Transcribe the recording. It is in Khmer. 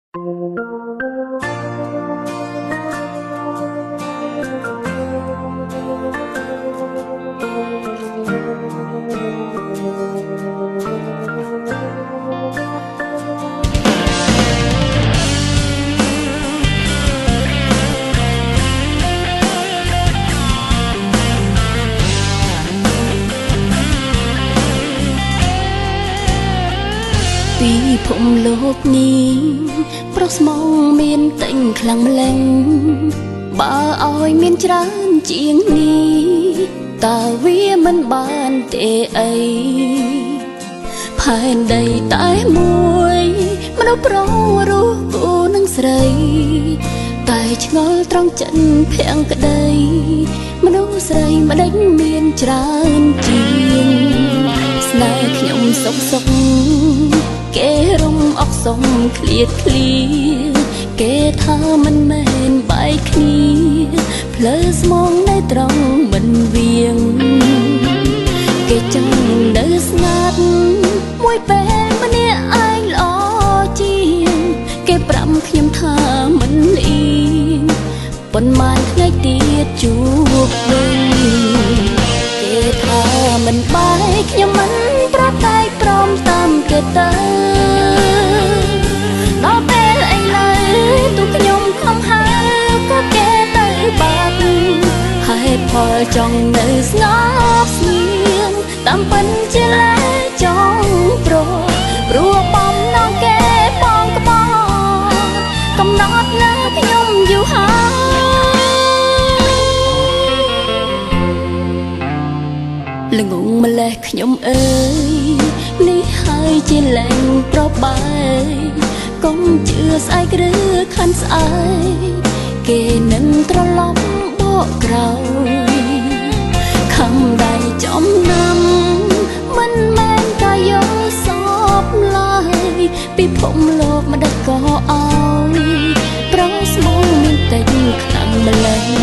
ពីភពលោកនេះប្រុសស្មងមានតែងខ្លាំងម្លឹងបើឲ្យមានច្រើនជាងនេះតើវាមិនបានទេអីផែនដីតែមួយមនុស្សប្រុសរស់គូនឹងស្រីតែឆ្ងល់ត្រង់ចិនភាំងក្តីមនុស្សស្រីមិនដេញមានច្រើនជាងស្នេហ៍ខ្ញុំសុកសុកគេរំអកសុំឃ្លាតឃ្លាគេថាមិនមែនបែកគ្នាផ្លូវស្មងនៅត្រង់មិនវៀងគេចង់នៅស្ងាត់មួយពេលម្នាក់ឯងល្អជាងគេប្រាំខ្ញុំថាមិនអៀងប៉ុន្មានថ្ងៃទៀតជួបវិញគេថាមិនបែកខ្ញុំមិនប្រតែកព្រមតាមគេទៅដល់ពេលឥឡូវទូខ្ញុំខំហៅក៏គេទៅបាត់ហេតុផលចង់នៅស្ងប់ស្ងៀមតាមពិនជាលែចង់ព្រោះបំណងគេបងក្បត់កំណត់នៅខ្ញុំយូរហើយល្ងងម្លេះខ្ញុំអើយនេះហើយជាលែងប្របែកុំជឿស្អែកឬខានស្អែកគេនឹងត្រឡប់បកក្រោយខំដៃចំណាំមិនមែនកាយកសពឡើយពិភពលោកមិនដេចក៏ឲ្យប្រុសស្មងមានតែខ្លាំងម្លេះ